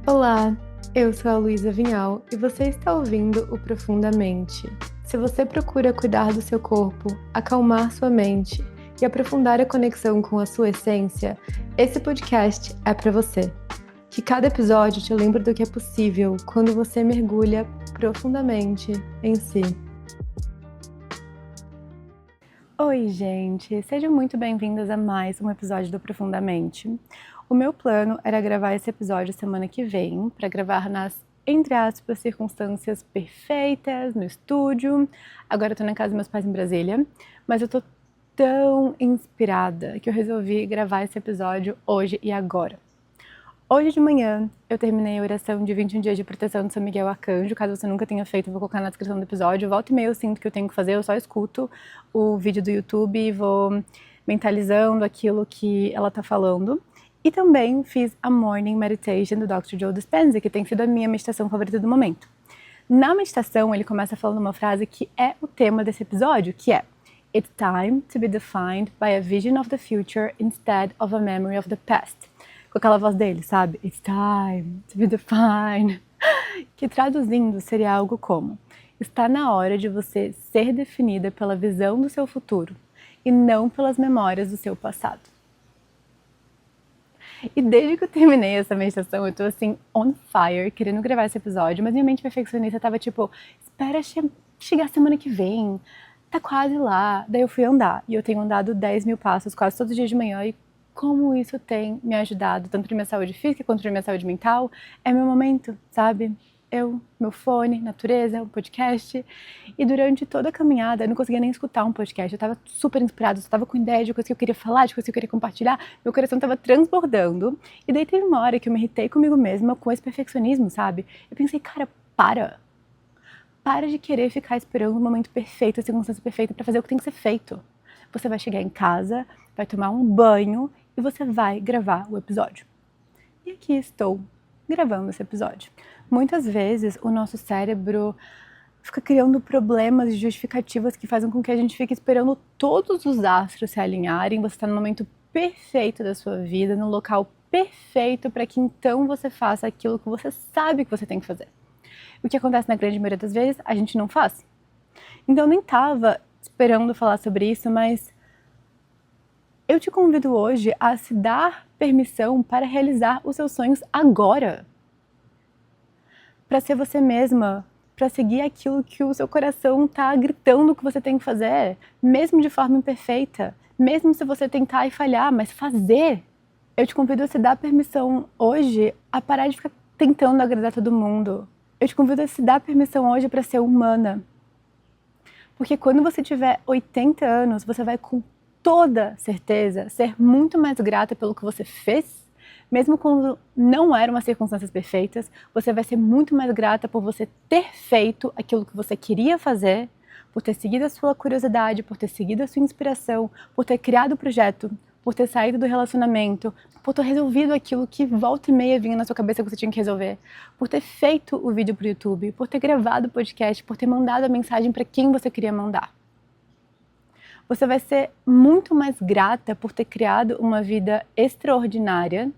Olá, eu sou a Luísa Vinhal e você está ouvindo o Profundamente. Se você procura cuidar do seu corpo, acalmar sua mente e aprofundar a conexão com a sua essência, esse podcast é para você. Que cada episódio te lembre do que é possível quando você mergulha profundamente em si. Oi, gente! Sejam muito bem-vindas a mais um episódio do Profundamente. O meu plano era gravar esse episódio semana que vem, para gravar nas, entre aspas, circunstâncias perfeitas, no estúdio. Agora eu tô na casa dos meus pais em Brasília, mas eu tô tão inspirada que eu resolvi gravar esse episódio hoje e agora. Hoje de manhã eu terminei a oração de 21 dias de proteção de São Miguel Arcanjo. Caso você nunca tenha feito, eu vou colocar na descrição do episódio. Volta e meia eu sinto que eu tenho que fazer, eu só escuto o vídeo do YouTube e vou mentalizando aquilo que ela tá falando. E também fiz a Morning Meditation do Dr. Joe Dispenza, que tem sido a minha meditação favorita do momento. Na meditação, ele começa falando uma frase que é o tema desse episódio, que é "It's time to be defined by a vision of the future instead of a memory of the past." Com aquela voz dele, sabe? "It's time to be defined." Que traduzindo seria algo como: está na hora de você ser definida pela visão do seu futuro e não pelas memórias do seu passado. E desde que eu terminei essa meditação, eu tô assim, on fire, querendo gravar esse episódio, mas minha mente perfeccionista tava tipo, espera chegar semana que vem, tá quase lá. Daí eu fui andar, e eu tenho andado 10 mil passos quase todos os dias de manhã, e como isso tem me ajudado, tanto na minha saúde física quanto na minha saúde mental, é meu momento, sabe? Eu, meu fone, natureza, um podcast. E durante toda a caminhada, eu não conseguia nem escutar um podcast. Eu tava super inspirada, eu tava com ideia de coisa que eu queria falar, de coisa que eu queria compartilhar. Meu coração tava transbordando. E daí teve uma hora que eu me irritei comigo mesma com esse perfeccionismo, sabe? Eu pensei, cara, para de querer ficar esperando o momento perfeito, a circunstância perfeita pra fazer o que tem que ser feito. Você vai chegar em casa, vai tomar um banho e você vai gravar o episódio. E aqui estou, gravando esse episódio. Muitas vezes o nosso cérebro fica criando problemas e justificativas que fazem com que a gente fique esperando todos os astros se alinharem. Você está no momento perfeito da sua vida, no local perfeito para que então você faça aquilo que você sabe que você tem que fazer. O que acontece na grande maioria das vezes, a gente não faz. Então eu nem estava esperando falar sobre isso, mas eu te convido hoje a se dar permissão para realizar os seus sonhos agora. Para ser você mesma, para seguir aquilo que o seu coração está gritando que você tem que fazer, mesmo de forma imperfeita, mesmo se você tentar e falhar, mas fazer. Eu te convido a se dar permissão hoje a parar de ficar tentando agradar todo mundo. Eu te convido a se dar permissão hoje para ser humana. Porque quando você tiver 80 anos, você vai com toda certeza ser muito mais grata pelo que você fez. Mesmo quando não eram as circunstâncias perfeitas, você vai ser muito mais grata por você ter feito aquilo que você queria fazer, por ter seguido a sua curiosidade, por ter seguido a sua inspiração, por ter criado o projeto, por ter saído do relacionamento, por ter resolvido aquilo que volta e meia vinha na sua cabeça que você tinha que resolver, por ter feito o vídeo pro YouTube, por ter gravado o podcast, por ter mandado a mensagem para quem você queria mandar. Você vai ser muito mais grata por ter criado uma vida extraordinária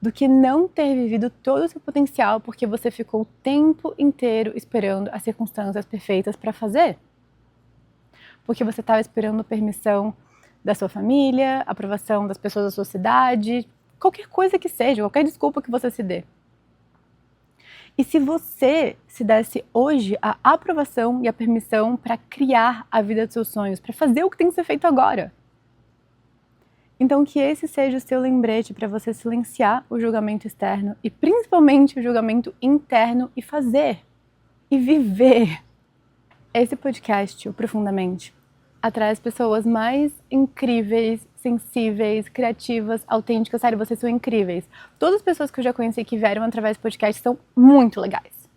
do que não ter vivido todo o seu potencial porque você ficou o tempo inteiro esperando as circunstâncias perfeitas para fazer. Porque você estava esperando permissão da sua família, aprovação das pessoas da sua cidade, qualquer coisa que seja, qualquer desculpa que você se dê. E se você se desse hoje a aprovação e a permissão para criar a vida dos seus sonhos, para fazer o que tem que ser feito agora? Então que esse seja o seu lembrete para você silenciar o julgamento externo e principalmente o julgamento interno e fazer e viver. Esse podcast, o Profundamente, atrai as pessoas mais incríveis, sensíveis, criativas, autênticas. Sério, vocês são incríveis. Todas as pessoas que eu já conheci que vieram através do podcast são muito legais.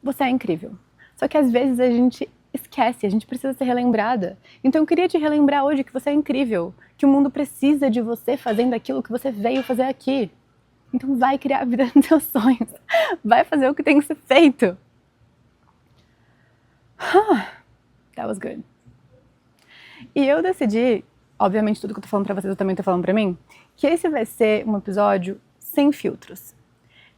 Você é incrível. Só que às vezes a gente esquece, a gente precisa ser relembrada. Então eu queria te relembrar hoje que você é incrível, que o mundo precisa de você fazendo aquilo que você veio fazer aqui. Então vai criar a vida dos seus sonhos. Vai fazer o que tem que ser feito. That was good. E eu decidi, obviamente tudo que eu tô falando pra vocês eu também tô falando pra mim, que esse vai ser um episódio sem filtros.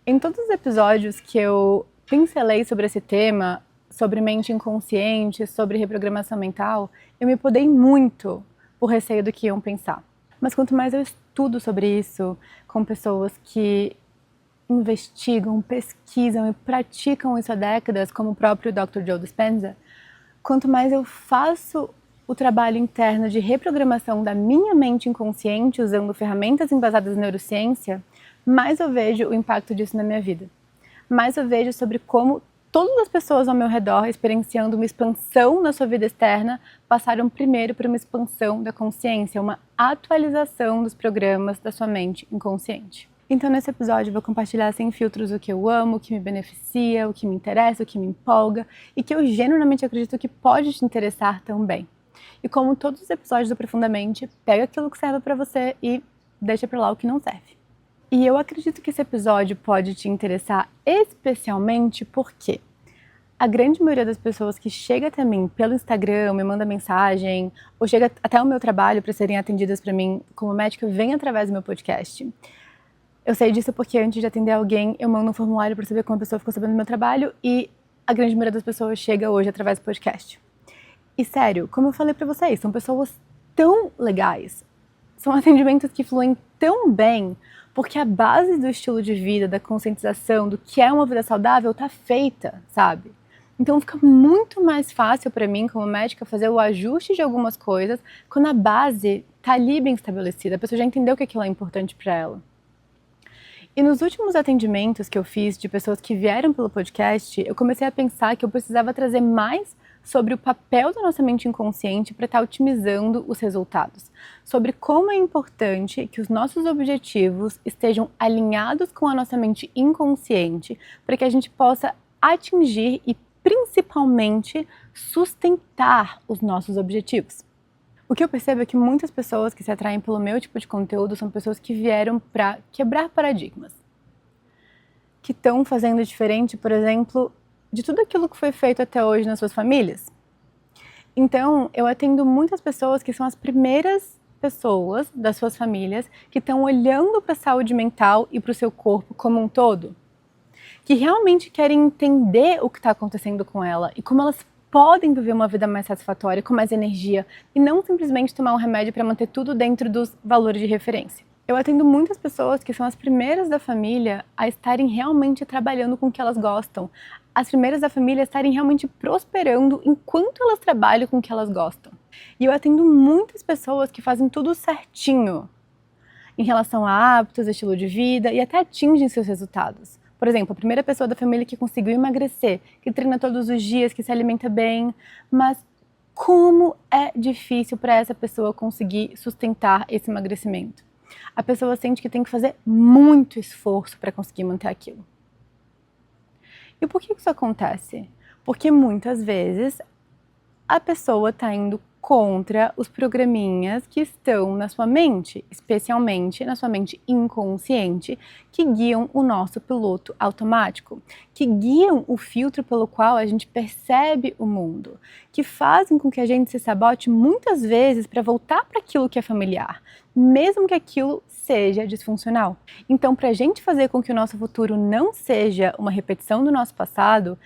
Em todos os episódios que eu pincelei sobre esse tema, sobre mente inconsciente, sobre reprogramação mental, eu me podei muito por receio do que iam pensar. Mas quanto mais eu estudo sobre isso com pessoas que investigam, pesquisam e praticam isso há décadas, como o próprio Dr. Joe Dispenza, quanto mais eu faço o trabalho interno de reprogramação da minha mente inconsciente usando ferramentas embasadas em neurociência, mais eu vejo o impacto disso na minha vida. Mais eu vejo sobre como todas as pessoas ao meu redor, experienciando uma expansão na sua vida externa, passaram primeiro por uma expansão da consciência, uma atualização dos programas da sua mente inconsciente. Então, nesse episódio, eu vou compartilhar sem filtros o que eu amo, o que me beneficia, o que me interessa, o que me empolga e que eu genuinamente acredito que pode te interessar também. E como todos os episódios do Profundamente, pega aquilo que serve para você e deixa para lá o que não serve. E eu acredito que esse episódio pode te interessar especialmente porque a grande maioria das pessoas que chega até mim pelo Instagram, me manda mensagem, ou chega até o meu trabalho para serem atendidas para mim como médica, vem através do meu podcast. Eu sei disso porque antes de atender alguém, eu mando um formulário para saber como a pessoa ficou sabendo do meu trabalho e a grande maioria das pessoas chega hoje através do podcast. E sério, como eu falei para vocês, são pessoas tão legais, são atendimentos que fluem tão bem, porque a base do estilo de vida, da conscientização, do que é uma vida saudável, tá feita, sabe? Então fica muito mais fácil para mim, como médica, fazer o ajuste de algumas coisas quando a base tá ali bem estabelecida, a pessoa já entendeu que aquilo é importante para ela. E nos últimos atendimentos que eu fiz de pessoas que vieram pelo podcast, eu comecei a pensar que eu precisava trazer mais sobre o papel da nossa mente inconsciente para estar otimizando os resultados. Sobre como é importante que os nossos objetivos estejam alinhados com a nossa mente inconsciente para que a gente possa atingir e principalmente sustentar os nossos objetivos. O que eu percebo é que muitas pessoas que se atraem pelo meu tipo de conteúdo são pessoas que vieram para quebrar paradigmas, que estão fazendo diferente, por exemplo, de tudo aquilo que foi feito até hoje nas suas famílias. Então, eu atendo muitas pessoas que são as primeiras pessoas das suas famílias que estão olhando para a saúde mental e para o seu corpo como um todo, que realmente querem entender o que está acontecendo com ela e como elas podem viver uma vida mais satisfatória, com mais energia, e não simplesmente tomar um remédio para manter tudo dentro dos valores de referência. Eu atendo muitas pessoas que são as primeiras da família a estarem realmente trabalhando com o que elas gostam, as primeiras da família a estarem realmente prosperando enquanto elas trabalham com o que elas gostam. E eu atendo muitas pessoas que fazem tudo certinho em relação a hábitos, estilo de vida e até atingem seus resultados. Por exemplo, a primeira pessoa da família que conseguiu emagrecer, que treina todos os dias, que se alimenta bem, mas como é difícil para essa pessoa conseguir sustentar esse emagrecimento. A pessoa sente que tem que fazer muito esforço para conseguir manter aquilo. E por que isso acontece? Porque muitas vezes a pessoa está indo contra os programinhas que estão na sua mente, especialmente na sua mente inconsciente, que guiam o nosso piloto automático, que guiam o filtro pelo qual a gente percebe o mundo, que fazem com que a gente se sabote muitas vezes para voltar para aquilo que é familiar, mesmo que aquilo seja disfuncional. Então, para a gente fazer com que o nosso futuro não seja uma repetição do nosso passado,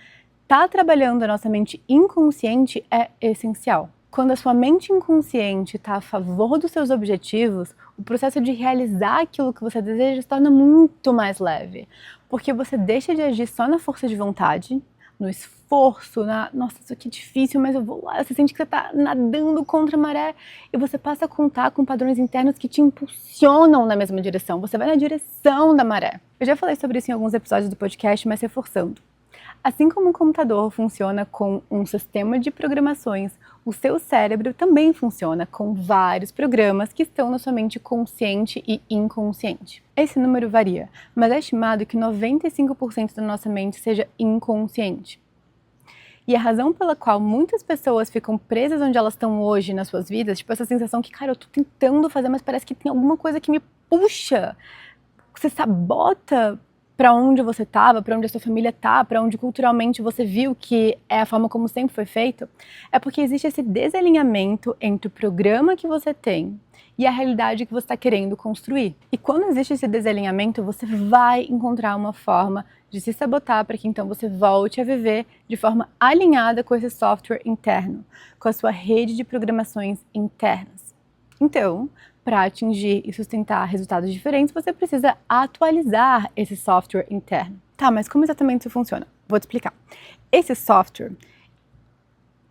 tá trabalhando a nossa mente inconsciente é essencial. Quando a sua mente inconsciente está a favor dos seus objetivos, o processo de realizar aquilo que você deseja se torna muito mais leve, porque você deixa de agir só na força de vontade, no esforço, nossa, isso aqui é difícil, mas eu vou lá. Você sente que você está nadando contra a maré e você passa a contar com padrões internos que te impulsionam na mesma direção. Você vai na direção da maré. Eu já falei sobre isso em alguns episódios do podcast, mas reforçando. Assim como um computador funciona com um sistema de programações, o seu cérebro também funciona com vários programas que estão na sua mente consciente e inconsciente. Esse número varia, mas é estimado que 95% da nossa mente seja inconsciente. E a razão pela qual muitas pessoas ficam presas onde elas estão hoje nas suas vidas, tipo essa sensação que, cara, eu tô tentando fazer, mas parece que tem alguma coisa que me puxa, você sabota para onde você estava, para onde a sua família está, para onde culturalmente você viu que é a forma como sempre foi feito, é porque existe esse desalinhamento entre o programa que você tem e a realidade que você está querendo construir. E quando existe esse desalinhamento, você vai encontrar uma forma de se sabotar para que então você volte a viver de forma alinhada com esse software interno, com a sua rede de programações internas. Então, para atingir e sustentar resultados diferentes, você precisa atualizar esse software interno. Tá, mas como exatamente isso funciona? Vou te explicar. Esse software,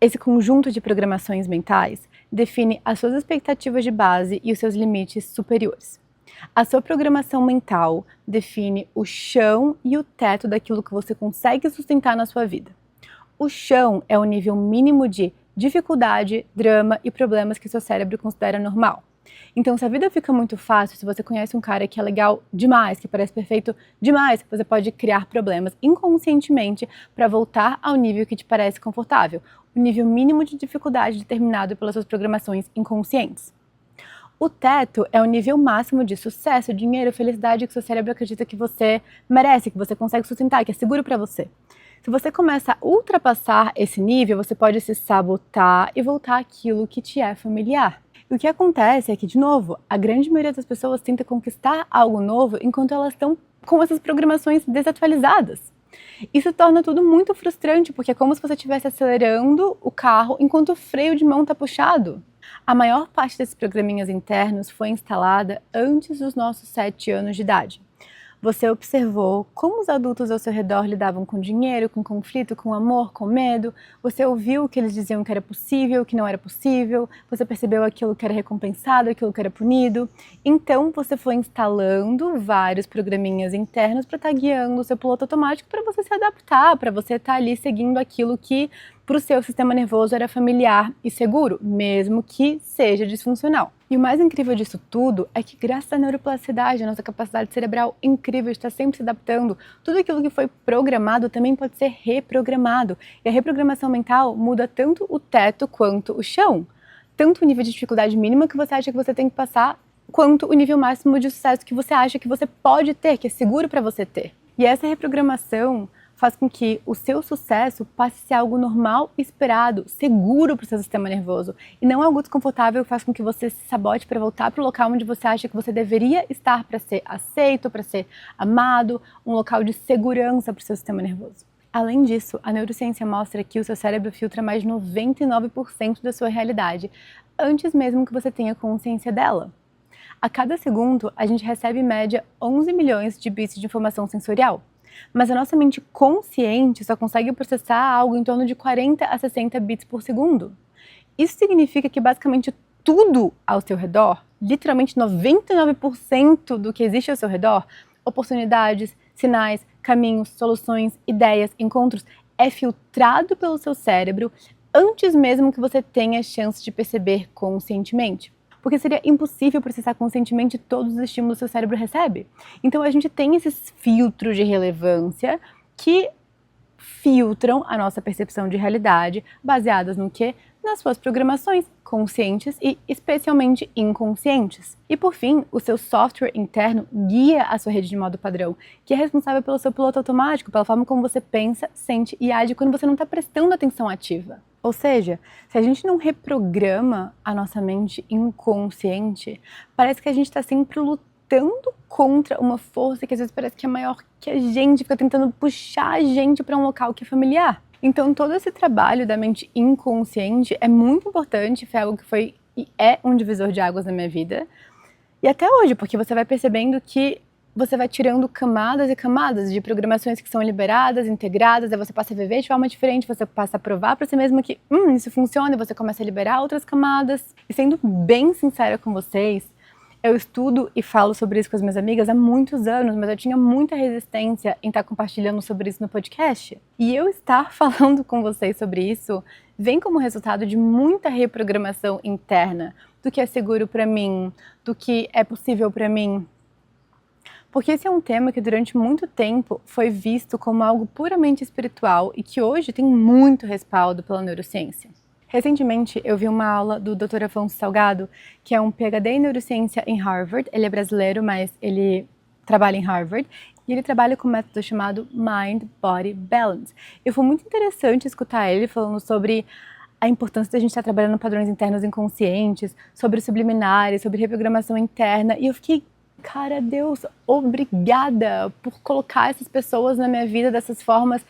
esse conjunto de programações mentais, define as suas expectativas de base e os seus limites superiores. A sua programação mental define o chão e o teto daquilo que você consegue sustentar na sua vida. O chão é o nível mínimo de dificuldade, drama e problemas que seu cérebro considera normal. Então, se a vida fica muito fácil, se você conhece um cara que é legal demais, que parece perfeito demais, você pode criar problemas inconscientemente para voltar ao nível que te parece confortável, o nível mínimo de dificuldade determinado pelas suas programações inconscientes. O teto é o nível máximo de sucesso, dinheiro, felicidade que seu cérebro acredita que você merece, que você consegue sustentar, que é seguro para você. Se você começa a ultrapassar esse nível, você pode se sabotar e voltar àquilo que te é familiar. E o que acontece é que, de novo, a grande maioria das pessoas tenta conquistar algo novo enquanto elas estão com essas programações desatualizadas. Isso torna tudo muito frustrante, porque é como se você estivesse acelerando o carro enquanto o freio de mão está puxado. A maior parte desses programinhas internos foi instalada antes dos nossos 7 anos de idade. Você observou como os adultos ao seu redor lidavam com dinheiro, com conflito, com amor, com medo. Você ouviu o que eles diziam que era possível, que não era possível. Você percebeu aquilo que era recompensado, aquilo que era punido. Então, você foi instalando vários programinhas internos para estar guiando o seu piloto automático para você se adaptar, para você estar ali seguindo aquilo que para o seu sistema nervoso era familiar e seguro, mesmo que seja disfuncional. E o mais incrível disso tudo é que, graças à neuroplasticidade, a nossa capacidade cerebral incrível de estar sempre se adaptando, tudo aquilo que foi programado também pode ser reprogramado. E a reprogramação mental muda tanto o teto quanto o chão. Tanto o nível de dificuldade mínima que você acha que você tem que passar, quanto o nível máximo de sucesso que você acha que você pode ter, que é seguro para você ter. E essa reprogramação faz com que o seu sucesso passe a ser algo normal, esperado, seguro para o seu sistema nervoso. E não algo desconfortável que faz com que você se sabote para voltar para o local onde você acha que você deveria estar para ser aceito, para ser amado, um local de segurança para o seu sistema nervoso. Além disso, a neurociência mostra que o seu cérebro filtra mais de 99% da sua realidade, antes mesmo que você tenha consciência dela. A cada segundo, a gente recebe em média 11 milhões de bits de informação sensorial. Mas a nossa mente consciente só consegue processar algo em torno de 40 a 60 bits por segundo. Isso significa que basicamente tudo ao seu redor, literalmente 99% do que existe ao seu redor, oportunidades, sinais, caminhos, soluções, ideias, encontros, é filtrado pelo seu cérebro antes mesmo que você tenha chance de perceber conscientemente. Porque seria impossível processar conscientemente todos os estímulos que o seu cérebro recebe. Então a gente tem esses filtros de relevância que filtram a nossa percepção de realidade, baseadas no quê? Nas suas programações conscientes e especialmente inconscientes. E por fim, o seu software interno guia a sua rede de modo padrão, que é responsável pelo seu piloto automático, pela forma como você pensa, sente e age quando você não está prestando atenção ativa. Ou seja, se a gente não reprograma a nossa mente inconsciente, parece que a gente está sempre lutando contra uma força que às vezes parece que é maior que a gente, fica tentando puxar a gente para um local que é familiar. Então todo esse trabalho da mente inconsciente é muito importante, foi algo que foi e é um divisor de águas na minha vida. E até hoje, porque você vai percebendo que você vai tirando camadas e camadas de programações que são liberadas, integradas, aí você passa a viver de forma diferente, você passa a provar para si mesmo que isso funciona e você começa a liberar outras camadas. E sendo bem sincera com vocês, eu estudo e falo sobre isso com as minhas amigas há muitos anos, mas eu tinha muita resistência em estar compartilhando sobre isso no podcast. E eu estar falando com vocês sobre isso vem como resultado de muita reprogramação interna do que é seguro para mim, do que é possível para mim. Porque esse é um tema que durante muito tempo foi visto como algo puramente espiritual e que hoje tem muito respaldo pela neurociência. Recentemente eu vi uma aula do Dr. Afonso Salgado, que é um PhD em neurociência em Harvard. Ele é brasileiro, mas ele trabalha em Harvard. E ele trabalha com um método chamado Mind Body Balance. E foi muito interessante escutar ele falando sobre a importância da gente estar trabalhando padrões internos inconscientes, sobre subliminares, sobre reprogramação interna. E eu fiquei, cara, Deus, obrigada por colocar essas pessoas na minha vida dessas formas,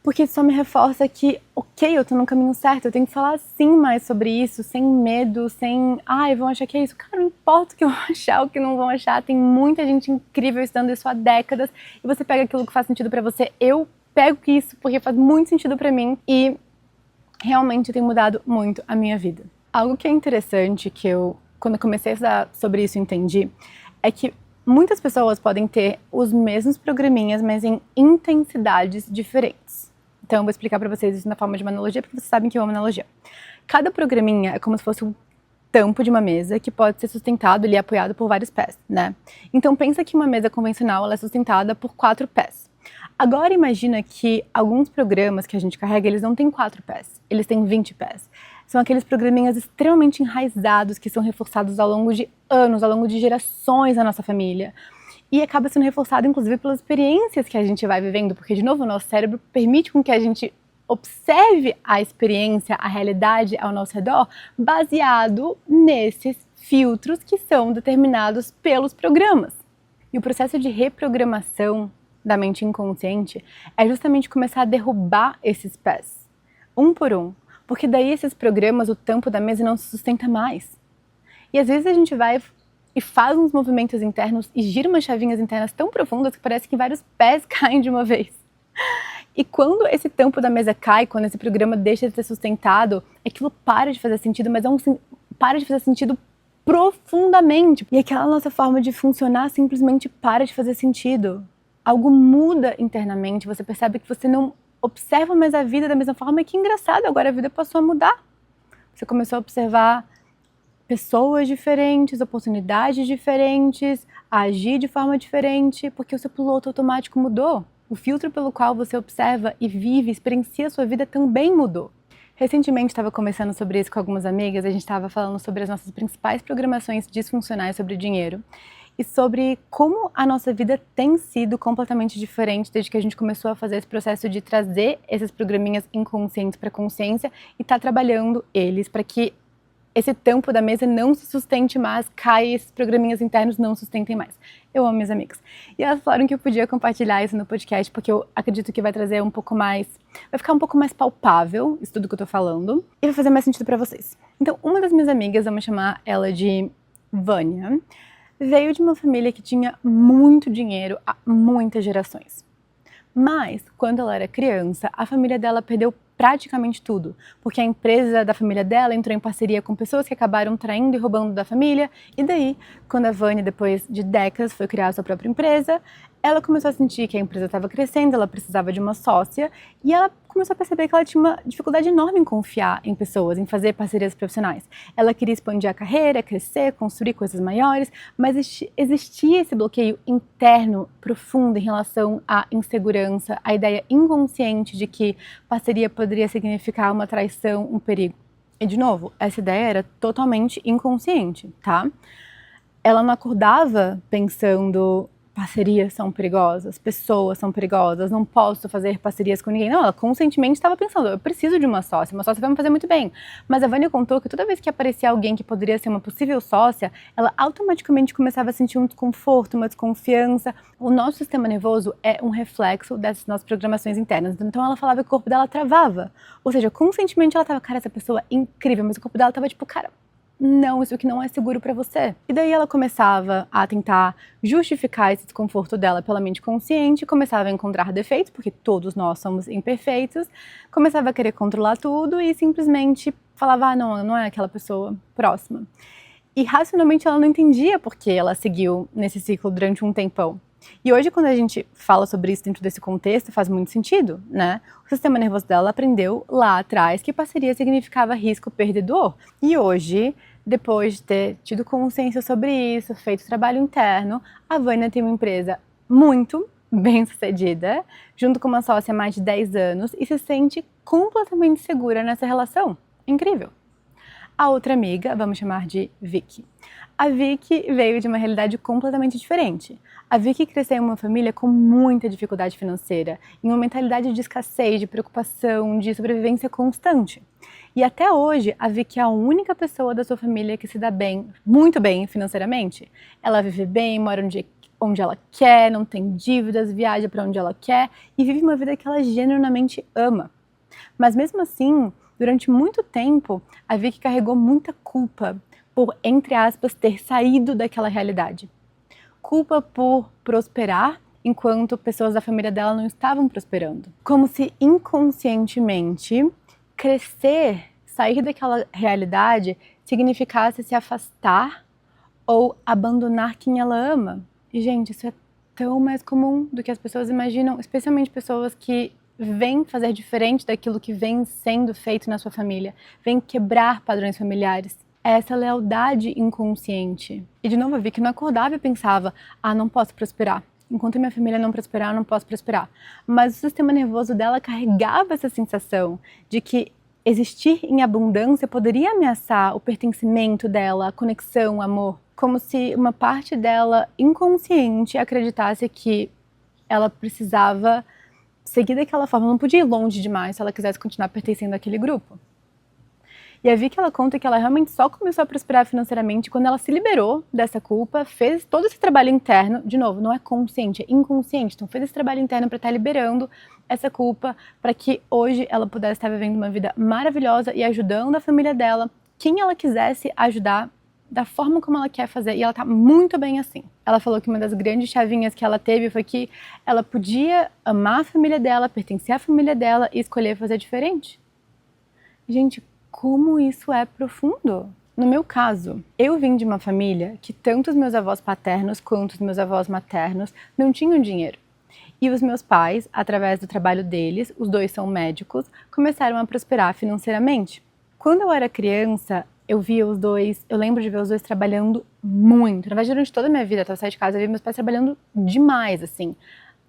porque isso só me reforça que, ok, eu tô no caminho certo, eu tenho que falar sim mais sobre isso, sem medo, sem, vão achar que é isso. Cara, não importa o que vão achar, o que não vão achar, tem muita gente incrível estudando isso há décadas, e você pega aquilo que faz sentido pra você. Eu pego isso porque faz muito sentido pra mim, e realmente tem mudado muito a minha vida. Algo que é interessante, que eu, quando eu comecei a estudar sobre isso, entendi, é que muitas pessoas podem ter os mesmos programinhas, mas em intensidades diferentes. Então eu vou explicar pra vocês isso na forma de uma analogia, porque vocês sabem que eu amo analogia. Cada programinha é como se fosse um tampo de uma mesa que pode ser sustentado e apoiado por vários pés, né? Então pensa que uma mesa convencional ela é sustentada por 4 pés. Agora imagina que alguns programas que a gente carrega, eles não têm 4 pés, eles têm 20 pés. São aqueles programinhas extremamente enraizados que são reforçados ao longo de anos, ao longo de gerações na nossa família. E acaba sendo reforçado, inclusive, pelas experiências que a gente vai vivendo, porque, de novo, o nosso cérebro permite com que a gente observe a experiência, a realidade ao nosso redor, baseado nesses filtros que são determinados pelos programas. E o processo de reprogramação da mente inconsciente é justamente começar a derrubar esses pés, um por um, porque daí esses programas, o tampo da mesa não se sustenta mais. E às vezes a gente vai e faz uns movimentos internos e gira umas chavinhas internas tão profundas que parece que vários pés caem de uma vez. E quando esse tampo da mesa cai, quando esse programa deixa de ser sustentado, aquilo para de fazer sentido, mas para de fazer sentido profundamente. E aquela nossa forma de funcionar simplesmente para de fazer sentido. Algo muda internamente, você percebe que você não observa mais a vida da mesma forma, e que engraçado, agora a vida passou a mudar. Você começou a observar pessoas diferentes, oportunidades diferentes, a agir de forma diferente, porque o seu piloto automático mudou. O filtro pelo qual você observa e vive, experiencia a sua vida também mudou. Recentemente estava conversando sobre isso com algumas amigas, a gente estava falando sobre as nossas principais programações disfuncionais sobre dinheiro e sobre como a nossa vida tem sido completamente diferente desde que a gente começou a fazer esse processo de trazer esses programinhas inconscientes para a consciência e estar trabalhando eles para que esse tampo da mesa não se sustente mais, caia, esses programinhas internos não sustentem mais. Eu amo minhas amigas. E elas falaram que eu podia compartilhar isso no podcast, porque eu acredito que vai trazer um pouco mais, vai ficar um pouco mais palpável isso tudo que eu tô falando, e vai fazer mais sentido pra vocês. Então, uma das minhas amigas, vamos chamar ela de Vânia, veio de uma família que tinha muito dinheiro há muitas gerações. Mas, quando ela era criança, a família dela perdeu praticamente tudo, porque a empresa da família dela entrou em parceria com pessoas que acabaram traindo e roubando da família, e daí, quando a Vânia, depois de décadas, foi criar a sua própria empresa, ela começou a sentir que a empresa estava crescendo, ela precisava de uma sócia, e ela começou a perceber que ela tinha uma dificuldade enorme em confiar em pessoas, em fazer parcerias profissionais. Ela queria expandir a carreira, crescer, construir coisas maiores, mas existia esse bloqueio interno profundo em relação à insegurança, à ideia inconsciente de que parceria poderia significar uma traição, um perigo. E, de novo, essa ideia era totalmente inconsciente, tá? Ela não acordava pensando: parcerias são perigosas, pessoas são perigosas, não posso fazer parcerias com ninguém. Não, ela conscientemente estava pensando: eu preciso de uma sócia vai me fazer muito bem. Mas a Vânia contou que toda vez que aparecia alguém que poderia ser uma possível sócia, ela automaticamente começava a sentir um desconforto, uma desconfiança. O nosso sistema nervoso é um reflexo dessas nossas programações internas. Então ela falava que o corpo dela travava. Ou seja, conscientemente ela estava: cara, essa pessoa é incrível, mas o corpo dela estava tipo: cara, não, isso aqui não é seguro pra você. E daí ela começava a tentar justificar esse desconforto dela pela mente consciente, começava a encontrar defeitos, porque todos nós somos imperfeitos, começava a querer controlar tudo e simplesmente falava: não, não é aquela pessoa próxima. E racionalmente ela não entendia porque ela seguiu nesse ciclo durante um tempão. E hoje, quando a gente fala sobre isso dentro desse contexto, faz muito sentido, né? O sistema nervoso dela aprendeu lá atrás que parceria significava risco perdedor. E hoje, depois de ter tido consciência sobre isso, feito trabalho interno, a Vânia tem uma empresa muito bem-sucedida, junto com uma sócia há mais de 10 anos, e se sente completamente segura nessa relação. Incrível! A outra amiga, vamos chamar de Vicky. A Vicky veio de uma realidade completamente diferente. A Vicky cresceu em uma família com muita dificuldade financeira, em uma mentalidade de escassez, de preocupação, de sobrevivência constante. E até hoje, a Vicky é a única pessoa da sua família que se dá bem, muito bem financeiramente. Ela vive bem, mora onde ela quer, não tem dívidas, viaja para onde ela quer e vive uma vida que ela genuinamente ama. Mas mesmo assim, durante muito tempo, a Vicky carregou muita culpa por, entre aspas, ter saído daquela realidade. Culpa por prosperar enquanto pessoas da família dela não estavam prosperando. Como se inconscientemente crescer, sair daquela realidade significasse se afastar ou abandonar quem ela ama. E, gente, isso é tão mais comum do que as pessoas imaginam, especialmente pessoas que vêm fazer diferente daquilo que vem sendo feito na sua família, vêm quebrar padrões familiares. É essa lealdade inconsciente. E de novo eu vi que não acordava e pensava, não posso prosperar. Enquanto minha família não prosperar, eu não posso prosperar. Mas o sistema nervoso dela carregava essa sensação de que existir em abundância poderia ameaçar o pertencimento dela, a conexão, o amor. Como se uma parte dela inconsciente acreditasse que ela precisava seguir daquela forma, não podia ir longe demais se ela quisesse continuar pertencendo àquele grupo. E a Vicky, ela conta que ela realmente só começou a prosperar financeiramente quando ela se liberou dessa culpa, fez todo esse trabalho interno, de novo, não é consciente, é inconsciente, então fez esse trabalho interno para estar liberando essa culpa, para que hoje ela pudesse estar vivendo uma vida maravilhosa e ajudando a família dela, quem ela quisesse ajudar, da forma como ela quer fazer, e ela tá muito bem assim. Ela falou que uma das grandes chavinhas que ela teve foi que ela podia amar a família dela, pertencer à família dela e escolher fazer diferente. Gente, como isso é profundo. No meu caso, eu vim de uma família que tanto os meus avós paternos quanto os meus avós maternos não tinham dinheiro. E os meus pais, através do trabalho deles, os dois são médicos, começaram a prosperar financeiramente. Quando eu era criança, eu lembro de ver os dois trabalhando muito. Na verdade, durante toda a minha vida, até eu sair de casa, eu vi meus pais trabalhando demais, assim.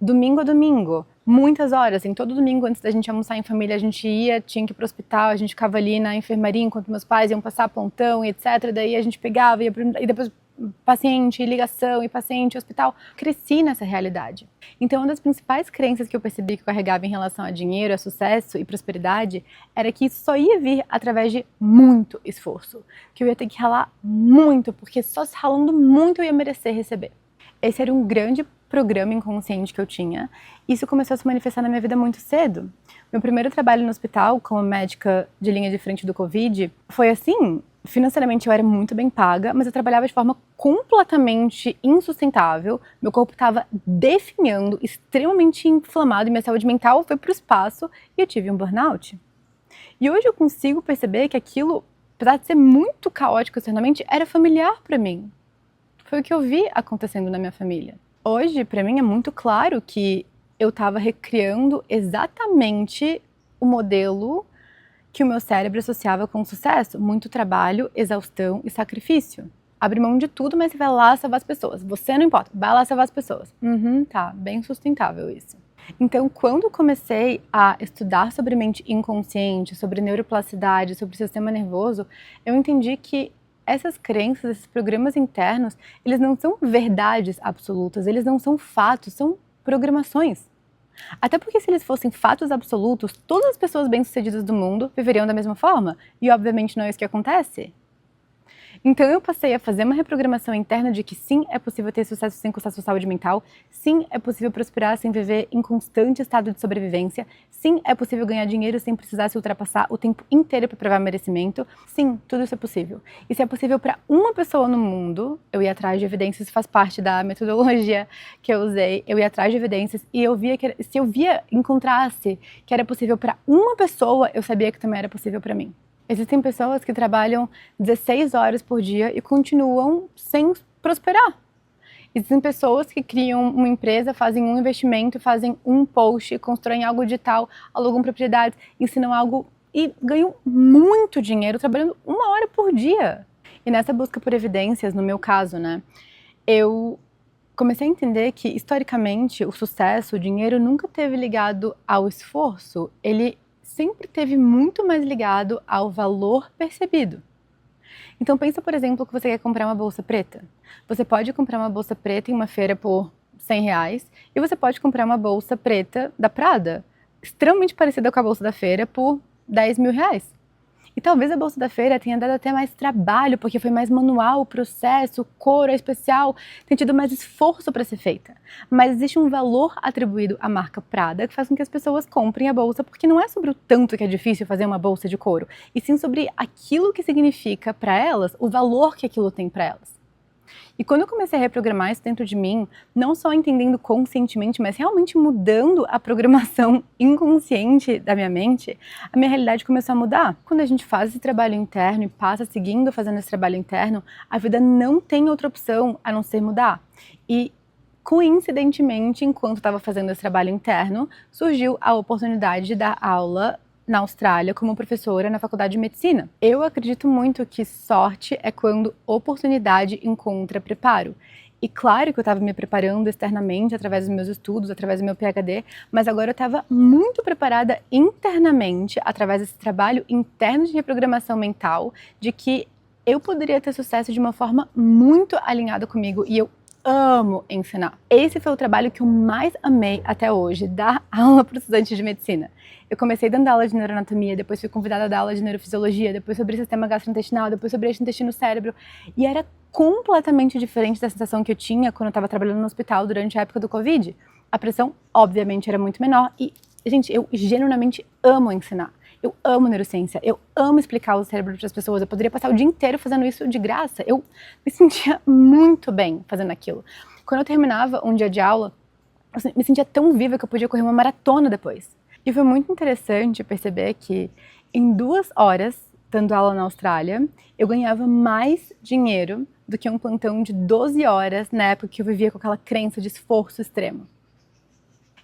Domingo a domingo, muitas horas, assim, todo domingo antes da gente almoçar em família, a gente tinha que ir pro hospital, a gente ficava ali na enfermaria enquanto meus pais iam passar plantão e etc. Daí a gente pegava, e depois paciente, ligação, e paciente, hospital. Cresci nessa realidade. Então, uma das principais crenças que eu percebi que eu carregava em relação a dinheiro, a sucesso e prosperidade, era que isso só ia vir através de muito esforço. Que eu ia ter que ralar muito, porque só se ralando muito eu ia merecer receber. Esse era um grande programa inconsciente que eu tinha. Isso começou a se manifestar na minha vida muito cedo. Meu primeiro trabalho no hospital, como médica de linha de frente do Covid, foi assim, financeiramente eu era muito bem paga, mas eu trabalhava de forma completamente insustentável, meu corpo estava definhando, extremamente inflamado e minha saúde mental foi para o espaço e eu tive um burnout. E hoje eu consigo perceber que aquilo, apesar de ser muito caótico externamente, era familiar para mim. Foi o que eu vi acontecendo na minha família. Hoje, para mim, é muito claro que eu estava recriando exatamente o modelo que o meu cérebro associava com sucesso. Muito trabalho, exaustão e sacrifício. Abre mão de tudo, mas você vai lá salvar as pessoas. Você não importa, vai lá salvar as pessoas. Tá, bem sustentável isso. Então, quando eu comecei a estudar sobre mente inconsciente, sobre neuroplasticidade, sobre o sistema nervoso, eu entendi que essas crenças, esses programas internos, eles não são verdades absolutas, eles não são fatos, são programações. Até porque se eles fossem fatos absolutos, todas as pessoas bem-sucedidas do mundo viveriam da mesma forma, e obviamente não é isso que acontece. Então eu passei a fazer uma reprogramação interna de que sim, é possível ter sucesso sem custar sua saúde mental, sim, é possível prosperar sem viver em constante estado de sobrevivência, sim, é possível ganhar dinheiro sem precisar se ultrapassar o tempo inteiro para provar merecimento, sim, tudo isso é possível. E se é possível para uma pessoa no mundo, eu ia atrás de evidências, isso faz parte da metodologia que eu usei, eu ia atrás de evidências e eu via que se eu encontrasse que era possível para uma pessoa, eu sabia que também era possível para mim. Existem pessoas que trabalham 16 horas por dia e continuam sem prosperar. Existem pessoas que criam uma empresa, fazem um investimento, fazem um post, constroem algo digital, alugam propriedades, ensinam algo e ganham muito dinheiro trabalhando 1 hora por dia. E nessa busca por evidências, no meu caso, né, eu comecei a entender que, historicamente, o sucesso, o dinheiro nunca teve ligado ao esforço, ele sempre teve muito mais ligado ao valor percebido. Então pensa, por exemplo, que você quer comprar uma bolsa preta. Você pode comprar uma bolsa preta em uma feira por R$ 100 e você pode comprar uma bolsa preta da Prada, extremamente parecida com a bolsa da feira, por R$ 10.000. E talvez a bolsa da feira tenha dado até mais trabalho, porque foi mais manual o processo, o couro é especial, tem tido mais esforço para ser feita. Mas existe um valor atribuído à marca Prada que faz com que as pessoas comprem a bolsa, porque não é sobre o tanto que é difícil fazer uma bolsa de couro, e sim sobre aquilo que significa para elas, o valor que aquilo tem para elas. E quando eu comecei a reprogramar isso dentro de mim, não só entendendo conscientemente, mas realmente mudando a programação inconsciente da minha mente, a minha realidade começou a mudar. Quando a gente faz esse trabalho interno e passa seguindo fazendo esse trabalho interno, a vida não tem outra opção a não ser mudar. E coincidentemente, enquanto estava fazendo esse trabalho interno, surgiu a oportunidade de dar aula na Austrália como professora na faculdade de medicina. Eu acredito muito que sorte é quando oportunidade encontra preparo. E claro que eu estava me preparando externamente através dos meus estudos, através do meu PhD, mas agora eu estava muito preparada internamente, através desse trabalho interno de reprogramação mental, de que eu poderia ter sucesso de uma forma muito alinhada comigo, e eu amo ensinar. Esse foi o trabalho que eu mais amei até hoje, dar aula para os estudantes de medicina. Eu comecei dando aula de neuroanatomia, depois fui convidada a dar aula de neurofisiologia, depois sobre sistema gastrointestinal, depois sobre eixo intestino-cérebro, e era completamente diferente da sensação que eu tinha quando eu estava trabalhando no hospital durante a época do Covid. A pressão, obviamente, era muito menor e, gente, eu genuinamente amo ensinar. Eu amo neurociência, eu amo explicar o cérebro para as pessoas, eu poderia passar o dia inteiro fazendo isso de graça. Eu me sentia muito bem fazendo aquilo. Quando eu terminava um dia de aula, eu me sentia tão viva que eu podia correr uma maratona depois. E foi muito interessante perceber que em 2 horas, dando aula na Austrália, eu ganhava mais dinheiro do que um plantão de 12 horas na época que eu vivia com aquela crença de esforço extremo.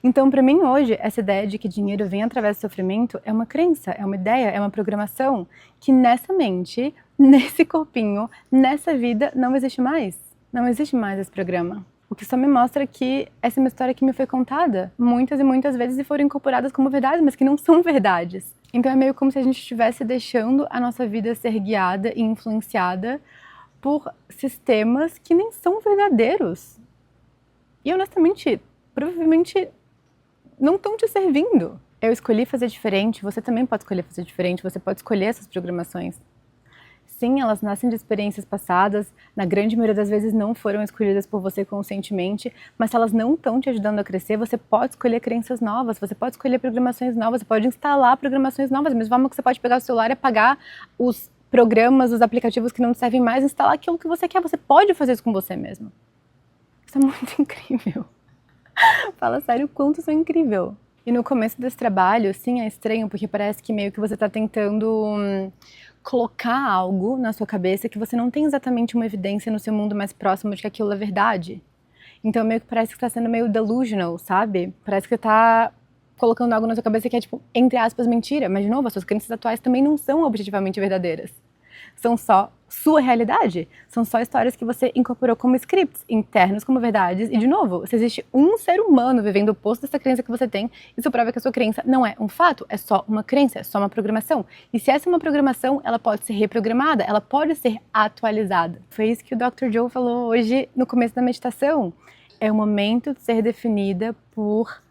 Então, para mim hoje, essa ideia de que dinheiro vem através do sofrimento é uma crença, é uma ideia, é uma programação que nessa mente, nesse corpinho, nessa vida não existe mais. Não existe mais esse programa. O que só me mostra que essa é uma história que me foi contada muitas e muitas vezes e foram incorporadas como verdades, mas que não são verdades. Então é meio como se a gente estivesse deixando a nossa vida ser guiada e influenciada por sistemas que nem são verdadeiros. E honestamente, provavelmente não estão te servindo. Eu escolhi fazer diferente, você também pode escolher fazer diferente, você pode escolher essas programações. Sim, elas nascem de experiências passadas, na grande maioria das vezes não foram escolhidas por você conscientemente, mas se elas não estão te ajudando a crescer, você pode escolher crenças novas, você pode escolher programações novas, você pode instalar programações novas, da mesma forma que você pode pegar o celular e apagar os programas, os aplicativos que não te servem mais, instalar aquilo que você quer, você pode fazer isso com você mesmo. Isso é muito incrível. Fala sério o quanto isso é incrível. E no começo desse trabalho, sim, é estranho, porque parece que meio que você está tentando colocar algo na sua cabeça que você não tem exatamente uma evidência no seu mundo mais próximo de que aquilo é verdade. Então meio que parece que está sendo meio delusional, sabe? Parece que está colocando algo na sua cabeça que é tipo, entre aspas, mentira. Mas de novo, as suas crenças atuais também não são objetivamente verdadeiras. São só sua realidade. São só histórias que você incorporou como scripts internos, como verdades. E de novo, se existe um ser humano vivendo o oposto dessa crença que você tem, isso prova que a sua crença não é um fato, é só uma crença, é só uma programação. E se essa é uma programação, ela pode ser reprogramada, ela pode ser atualizada. Foi isso que o Dr. Joe falou hoje no começo da meditação. É o momento de ser definida por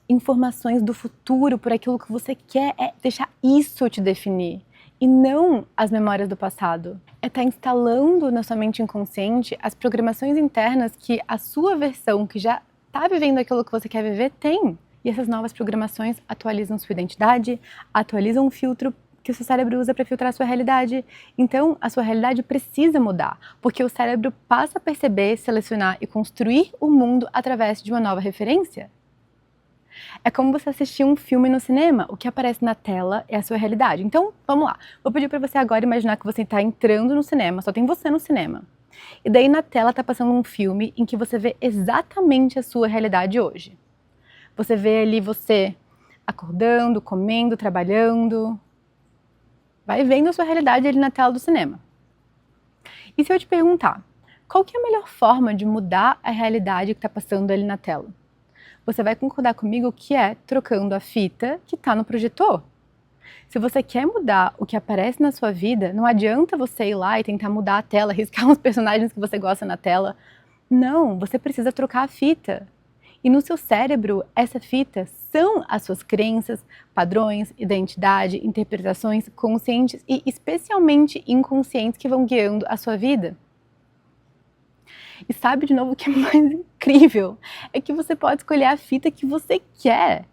informações do futuro, por aquilo que você quer, é deixar isso te definir. E não as memórias do passado. É estar instalando na sua mente inconsciente as programações internas que a sua versão, que já está vivendo aquilo que você quer viver, tem. E essas novas programações atualizam sua identidade, atualizam o filtro que o seu cérebro usa para filtrar a sua realidade. Então, a sua realidade precisa mudar, porque o cérebro passa a perceber, selecionar e construir o mundo através de uma nova referência. É como você assistir um filme no cinema, o que aparece na tela é a sua realidade. Então, vamos lá. Vou pedir para você agora imaginar que você está entrando no cinema, só tem você no cinema. E daí na tela está passando um filme em que você vê exatamente a sua realidade hoje. Você vê ali você acordando, comendo, trabalhando. Vai vendo a sua realidade ali na tela do cinema. E se eu te perguntar, qual que é a melhor forma de mudar a realidade que está passando ali na tela? Você vai concordar comigo que é trocando a fita que está no projetor. Se você quer mudar o que aparece na sua vida, não adianta você ir lá e tentar mudar a tela, riscar os personagens que você gosta na tela. Não, você precisa trocar a fita. E no seu cérebro, essa fita são as suas crenças, padrões, identidade, interpretações conscientes e especialmente inconscientes que vão guiando a sua vida. E sabe de novo o que é mais incrível? É que você pode escolher a fita que você quer.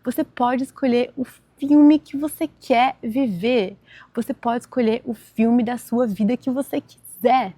Você pode escolher o filme que você quer viver. Você pode escolher o filme da sua vida que você quiser.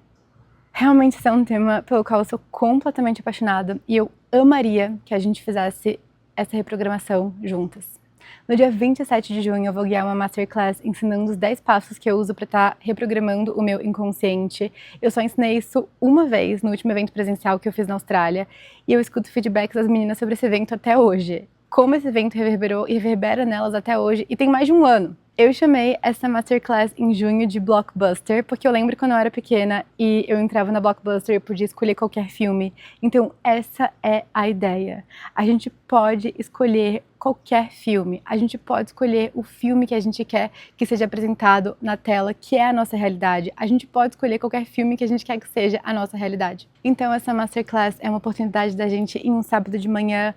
Realmente esse é um tema pelo qual eu sou completamente apaixonada e eu amaria que a gente fizesse essa reprogramação juntas. No dia 27 de junho eu vou guiar uma masterclass ensinando os 10 passos que eu uso para estar reprogramando o meu inconsciente. Eu só ensinei isso uma vez no último evento presencial que eu fiz na Austrália e eu escuto feedbacks das meninas sobre esse evento até hoje. Como esse evento reverberou e reverbera nelas até hoje e tem mais de um ano. Eu chamei essa masterclass em junho de Blockbuster, porque eu lembro quando eu era pequena e eu entrava na Blockbuster e podia escolher qualquer filme. Então essa é a ideia. A gente pode escolher qualquer filme. A gente pode escolher o filme que a gente quer que seja apresentado na tela, que é a nossa realidade. A gente pode escolher qualquer filme que a gente quer que seja a nossa realidade. Então essa masterclass é uma oportunidade da gente, em um sábado de manhã,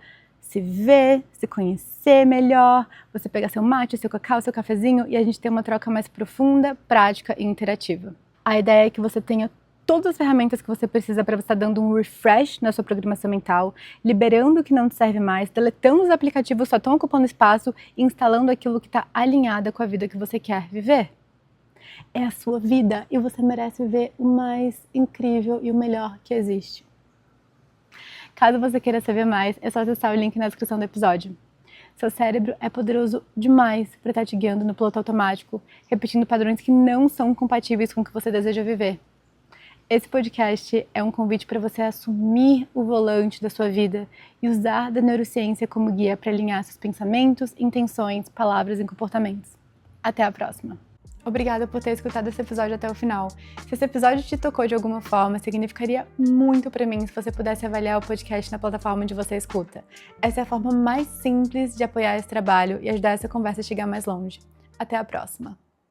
se ver, se conhecer melhor, você pegar seu mate, seu cacau, seu cafezinho e a gente ter uma troca mais profunda, prática e interativa. A ideia é que você tenha todas as ferramentas que você precisa para você estar dando um refresh na sua programação mental, liberando o que não te serve mais, deletando os aplicativos que só estão ocupando espaço e instalando aquilo que está alinhado com a vida que você quer viver. É a sua vida e você merece viver o mais incrível e o melhor que existe. Caso você queira saber mais, é só acessar o link na descrição do episódio. Seu cérebro é poderoso demais para estar te guiando no piloto automático, repetindo padrões que não são compatíveis com o que você deseja viver. Esse podcast é um convite para você assumir o volante da sua vida e usar da neurociência como guia para alinhar seus pensamentos, intenções, palavras e comportamentos. Até a próxima! Obrigada por ter escutado esse episódio até o final. Se esse episódio te tocou de alguma forma, significaria muito para mim se você pudesse avaliar o podcast na plataforma onde você escuta. Essa é a forma mais simples de apoiar esse trabalho e ajudar essa conversa a chegar mais longe. Até a próxima!